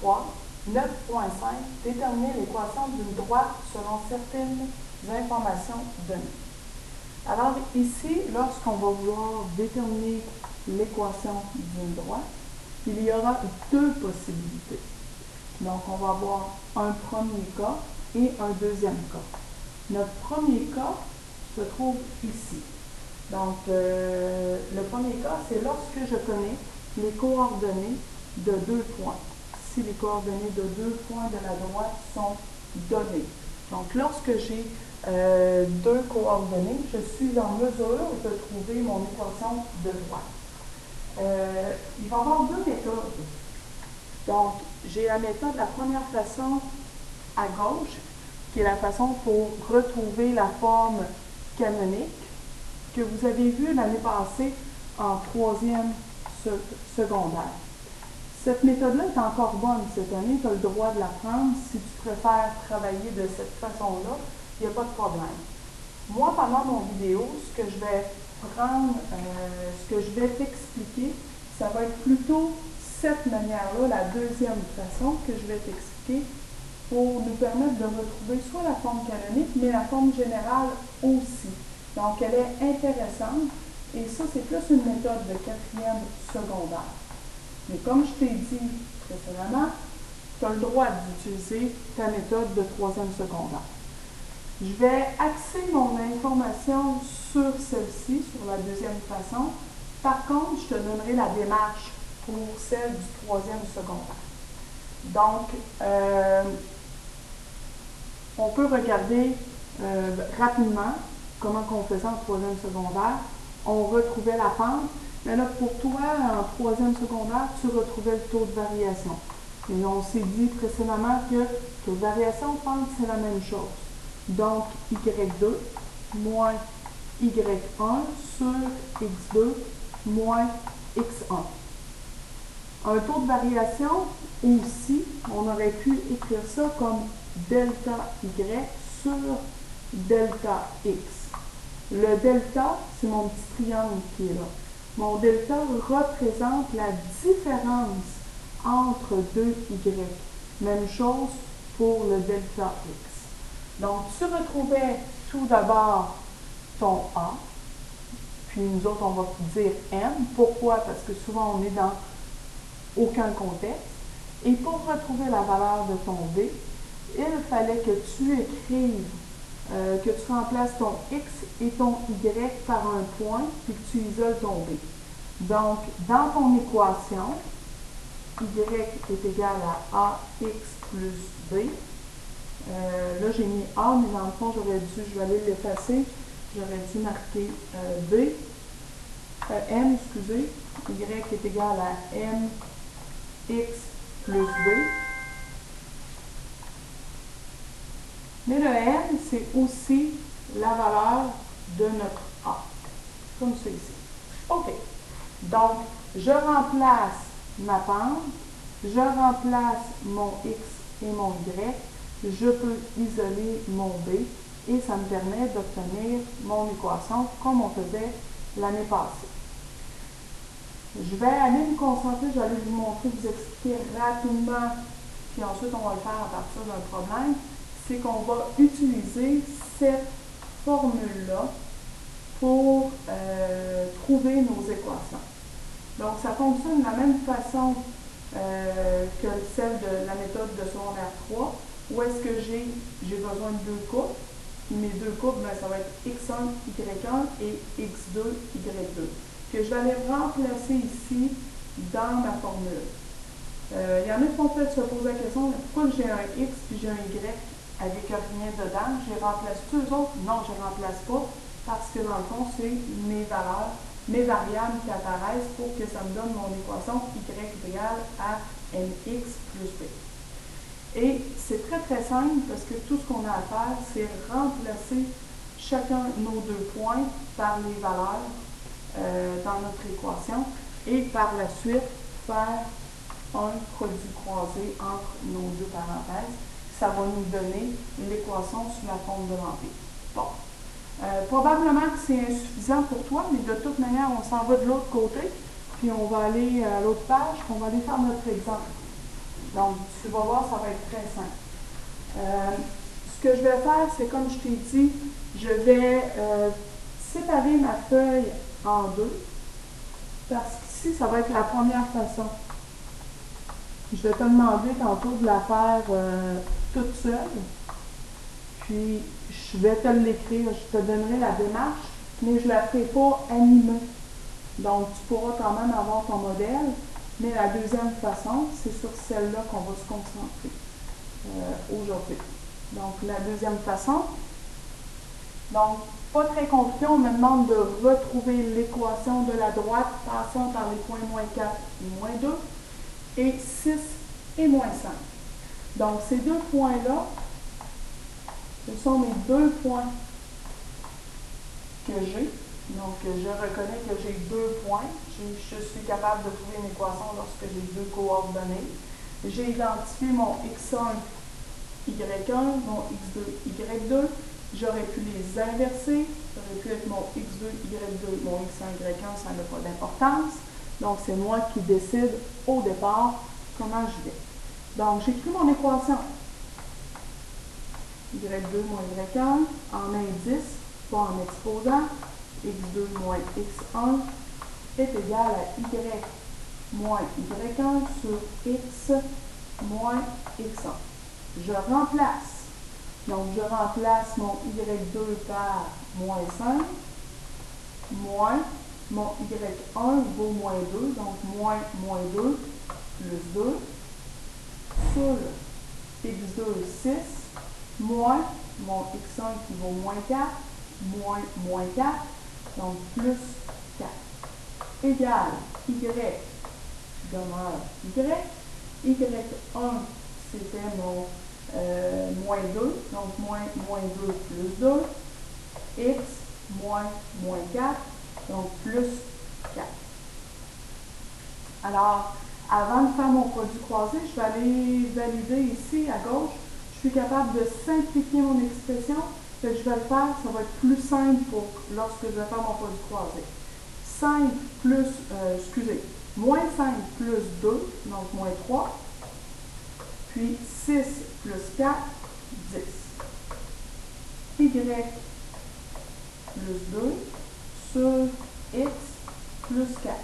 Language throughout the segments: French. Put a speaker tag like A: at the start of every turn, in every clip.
A: 3, 9.5, déterminer l'équation d'une droite selon certaines informations données. Alors ici, lorsqu'on va vouloir déterminer l'équation d'une droite, il y aura deux possibilités. Donc on va avoir un premier cas et un deuxième cas. Notre premier cas se trouve ici. Donc le premier cas, c'est lorsque je connais les coordonnées de deux points. Si les coordonnées de deux points de la droite sont données. Donc lorsque j'ai deux coordonnées, je suis en mesure de trouver mon équation de droite. Il va y avoir deux méthodes. Donc, j'ai la méthode, la première façon à gauche, qui est la façon pour retrouver la forme canonique que vous avez vue l'année passée en troisième secondaire. Cette méthode-là est encore bonne cette année, tu as le droit de la prendre. Si tu préfères travailler de cette façon-là, il n'y a pas de problème. Moi, pendant mon vidéo, ce que je vais prendre, ce que je vais t'expliquer, ça va être plutôt cette manière-là, la deuxième façon que je vais t'expliquer pour nous permettre de retrouver soit la forme canonique, mais la forme générale aussi. Donc, elle est intéressante et ça, c'est plus une méthode de quatrième secondaire. Mais comme je t'ai dit précédemment, tu as le droit d'utiliser ta méthode de troisième secondaire. Je vais axer mon information sur celle-ci, sur la deuxième façon. Par contre, je te donnerai la démarche pour celle du troisième secondaire. Donc, on peut regarder rapidement comment on faisait en troisième secondaire. On retrouvait la pente, mais là, pour toi, en troisième secondaire, tu retrouvais le taux de variation. Et on s'est dit précédemment que taux de variation, pente, c'est la même chose. Donc, Y2 moins Y1 sur X2 moins X1. Un taux de variation, aussi, on aurait pu écrire ça comme delta Y sur delta X. Le delta, c'est mon petit triangle qui est là. Mon delta représente la différence entre deux Y. Même chose pour le delta X. Donc, tu retrouvais tout d'abord ton A, puis nous autres, on va dire M. Pourquoi? Parce que souvent, on est dans aucun contexte. Et pour retrouver la valeur de ton B, il fallait que tu écrives, que tu remplaces ton X et ton Y par un point, puis que tu isoles ton B. Donc, dans ton équation, Y est égal à AX plus B. Là, j'ai mis A, mais dans le fond, je vais aller l'effacer. J'aurais dû marquer M, excusez. Y est égal à MX plus B. Mais le M, c'est aussi la valeur de notre A, comme ça ici. OK. Donc, je remplace ma pente, je remplace mon X et mon Y, je peux isoler mon B et ça me permet d'obtenir mon équation comme on faisait l'année passée. Je vais aller me concentrer, je vais aller vous montrer, vous expliquer rapidement, puis ensuite on va le faire à partir d'un problème, c'est qu'on va utiliser cette formule-là pour trouver nos équations. Donc, ça fonctionne de la même façon que celle de la méthode de secondaire 3, où est-ce que j'ai besoin de deux courbes. Mes deux courbes, ben, ça va être X1, Y1 et X2, Y2, que je vais aller remplacer ici dans ma formule. Il y en a qui vont peut-être se poser la question, pourquoi j'ai un X puis j'ai un Y avec rien dedans? Je les remplace tous les autres? Non, je ne les remplace pas, parce que dans le fond, c'est mes valeurs, mes variables qui apparaissent pour que ça me donne mon équation Y est égale à MX plus B. Et c'est très très simple parce que tout ce qu'on a à faire, c'est remplacer chacun de nos deux points par les valeurs dans notre équation et par la suite faire un produit croisé entre nos deux parenthèses. Ça va nous donner l'équation sous la forme de l'empire. Bon. Probablement que c'est insuffisant pour toi, mais de toute manière, on s'en va de l'autre côté, puis on va aller à l'autre page, puis on va aller faire notre exemple. Donc, tu vas voir, ça va être très simple. Ce que je vais faire, c'est comme je t'ai dit, je vais séparer ma feuille en deux, parce qu'ici, ça va être la première façon. Je vais te demander tantôt de la faire toute seule, puis je vais te l'écrire, je te donnerai la démarche, mais je ne la ferai pas animée. Donc, tu pourras quand même avoir ton modèle, mais la deuxième façon, c'est sur celle-là qu'on va se concentrer aujourd'hui. Donc, la deuxième façon. Donc, pas très compliqué, on me demande de retrouver l'équation de la droite, passant par les points moins 4 et moins 2, et 6 et moins 5. Donc, ces deux points-là, ce sont mes deux points que j'ai. Donc, je reconnais que j'ai deux points. Je suis capable de trouver une équation lorsque j'ai deux coordonnées. J'ai identifié mon x1, y1, mon x2, y2. J'aurais pu les inverser. Ça aurait pu être mon x2, y2, mon x1, y1, ça n'a pas d'importance. Donc, c'est moi qui décide au départ comment je vais. Donc, j'écris mon équation. y2 moins y1 en indice, pas en exposant. x2 moins x1 est égal à y moins y1 sur x moins x1. Je remplace. Donc, je remplace mon y2 par moins 5, moins mon y1 vaut moins 2, donc moins 2 plus 2, sur x2 6, moins mon x1 qui vaut moins 4, moins 4, donc plus 4, égale y demeure y, y1 c'était mon moins 2, donc moins 2 plus 2, x moins 4, donc plus 4. Alors, avant de faire mon produit croisé, je vais aller valider ici à gauche. Je suis capable de simplifier mon expression. Je vais le faire, ça va être plus simple pour lorsque je vais faire mon produit croisé. 5 plus, moins 5 plus 2, donc moins 3. Puis 6 plus 4, 10. Y plus 2 sur x plus 4.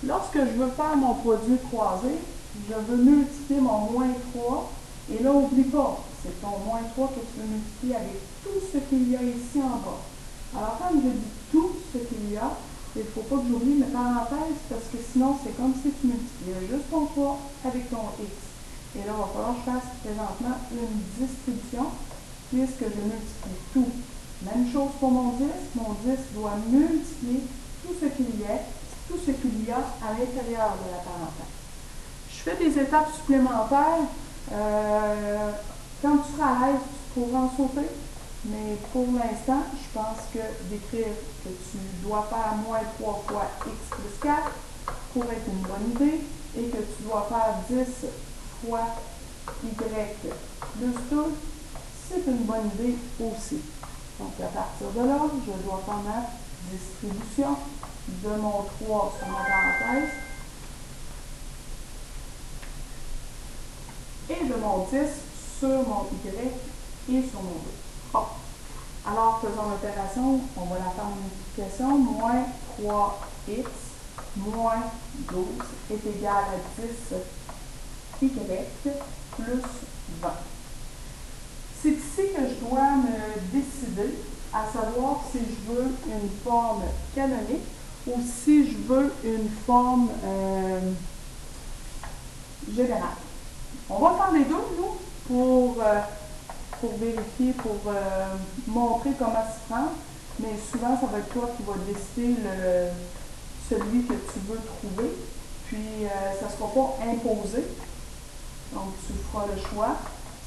A: Lorsque je veux faire mon produit croisé, je veux multiplier mon moins 3. Et là, n'oublie pas, c'est ton moins 3 que tu veux multiplier avec tout ce qu'il y a ici en bas. Alors, quand je dis tout ce qu'il y a, il ne faut pas que j'oublie mes parenthèses parce que sinon, c'est comme si tu multipliais juste ton 3 avec ton x. Et là, il va falloir que je fasse présentement une distribution puisque je multiplie tout. Même chose pour mon 10. Mon 10 doit multiplier tout ce qu'il y a à l'intérieur de la parenthèse. Je fais des étapes supplémentaires. Quand tu seras à l'aise, tu pourras en sauter. Mais pour l'instant, je pense que d'écrire que tu dois faire moins 3 fois x plus 4 pourrait être une bonne idée et que tu dois faire 10 fois y plus 2, c'est une bonne idée aussi. Donc, à partir de là, je dois faire ma distribution de mon 3 sur ma parenthèse et de mon 10 sur mon y et sur mon 2. Bon. Alors, faisons l'opération. On va la faire en multiplication. Moins 3x moins 12 est égal à 10 y plus 20. C'est ici que je dois me décider à savoir si je veux une forme canonique ou si je veux une forme générale. On va faire les deux, nous, pour vérifier, pour montrer comment s'y prendre, mais souvent, ça va être toi qui va décider celui que tu veux trouver, puis ça ne sera pas imposé, donc tu feras le choix.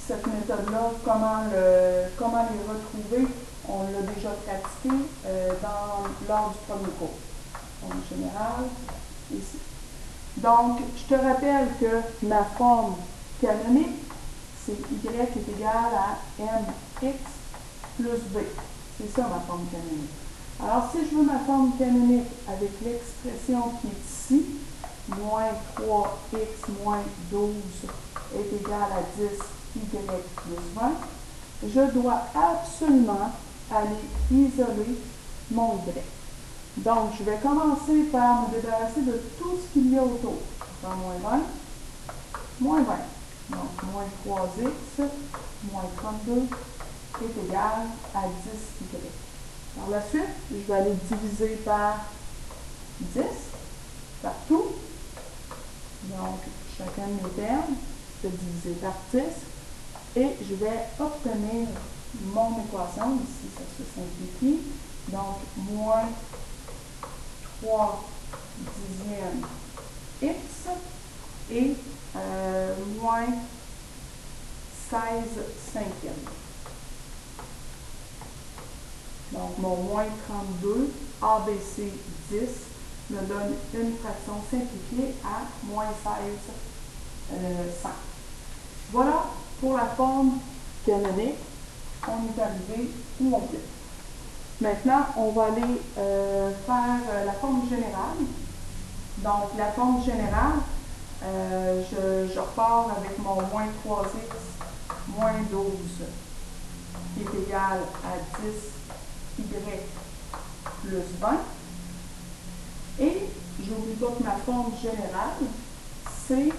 A: Cette méthode-là, comment les retrouver, on l'a déjà pratiqué lors du premier cours. En général, ici. Donc, je te rappelle que ma forme canonique, c'est y est égal à mx plus b. C'est ça ma forme canonique. Alors, si je veux ma forme canonique avec l'expression qui est ici, moins 3x moins 12 est égal à 10y plus 20, je dois absolument aller isoler mon y. Donc, je vais commencer par me débarrasser de tout ce qu'il y a autour. Je vais faire moins 20. Donc, moins 3x moins 32 est égal à 10y. Par la suite, je vais aller diviser par 10 partout. Donc, chacun de mes termes, je vais diviser par 10 et je vais obtenir mon équation. Ici, ça se simplifie. Donc, moins 3 dixièmes x et moins 16 cinquièmes. Donc, mon moins 32, ABC 10, me donne une fraction simplifiée à moins 16 5. Voilà pour la forme canonique. On est arrivé où on peut. Maintenant, on va aller faire la forme générale. Donc, la forme générale, je repars avec mon moins 3x moins 12 qui est égal à 10y plus 20. Et j'oublie pas que ma forme générale, c'est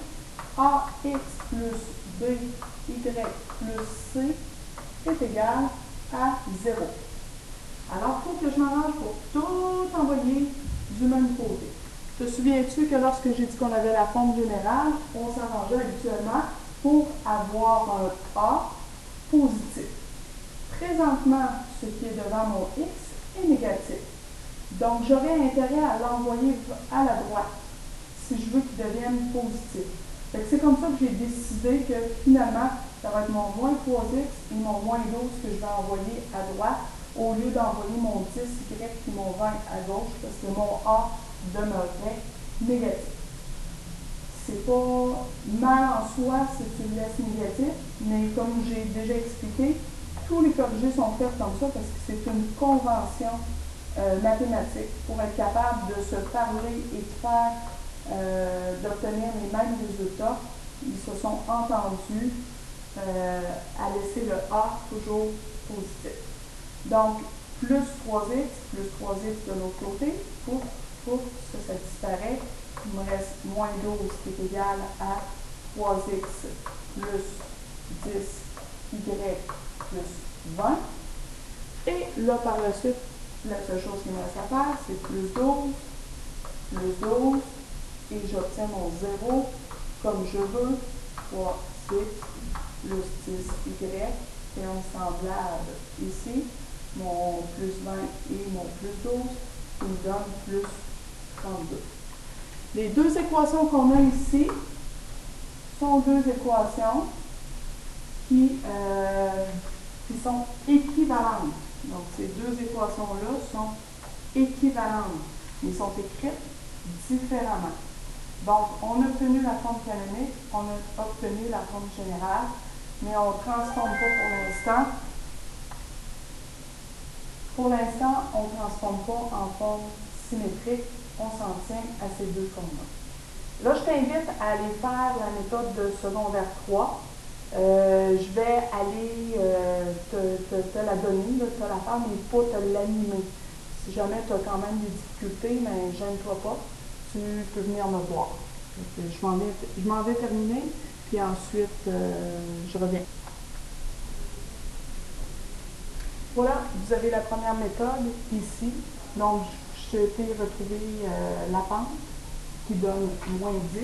A: ax plus by plus c est égal à 0. Alors, il faut que je m'arrange pour tout envoyer du même côté. Te souviens-tu que lorsque j'ai dit qu'on avait la forme générale, on s'arrangeait habituellement pour avoir un A positif. Présentement, ce qui est devant mon X est négatif. Donc, j'aurais intérêt à l'envoyer à la droite si je veux qu'il devienne positif. C'est comme ça que j'ai décidé que finalement, ça va être mon moins 3x et mon moins 12 que je vais envoyer à droite au lieu d'envoyer mon 10y et mon 20 à gauche parce que mon A demeurerait négatif. C'est pas mal en soi si tu le laisses négatif, mais comme j'ai déjà expliqué, tous les corrigés sont faits comme ça parce que c'est une convention mathématique pour être capable de se parler et de faire d'obtenir les mêmes résultats. Ils se sont entendus à laisser le A toujours positif. Donc, plus 3x de l'autre côté, ça disparaît. Il me reste moins 12 qui est égal à 3x plus 10y plus 20. Et là, par la suite, la seule chose qui me reste à faire, c'est plus 12, et j'obtiens mon 0 comme je veux, 3x plus 10y, et un semblable ici, mon plus 20 et mon plus 12, qui me donne plus 32. Les deux équations qu'on a ici sont deux équations qui sont équivalentes. Donc, ces deux équations-là sont équivalentes, mais sont écrites différemment. Donc, on a obtenu la forme canonique, on a obtenu la forme générale, mais on ne transforme pas pour l'instant. Pour l'instant, on ne transforme pas en forme symétrique, on s'en tient à ces deux formes-là. Là, je t'invite à aller faire la méthode de secondaire 3. Je vais aller te la donner, te la faire, mais pas te l'animer. Si jamais tu as quand même des difficultés, mais gêne-toi pas, tu peux venir me voir. Je m'en vais terminer, puis ensuite, je reviens. Voilà, vous avez la première méthode ici. Donc, je t'ai retrouvé la pente qui donne moins 10,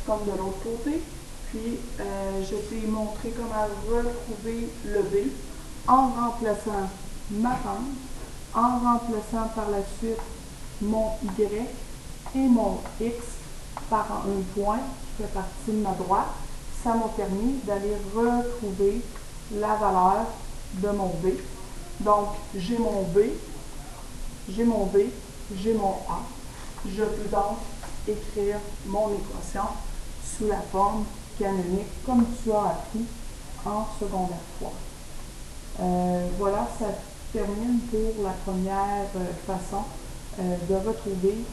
A: comme de l'autre côté. Puis, je t'ai montré comment retrouver le B en remplaçant ma pente, en remplaçant par la suite mon Y et mon X par un point qui fait partie de ma droite. Ça m'a permis d'aller retrouver la valeur de mon B. Donc, j'ai mon B, j'ai mon B, j'ai mon A. Je peux donc écrire mon équation sous la forme canonique, comme tu as appris en secondaire 3. Voilà, ça termine pour la première façon de retrouver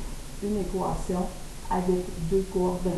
A: une équation avec deux coordonnées.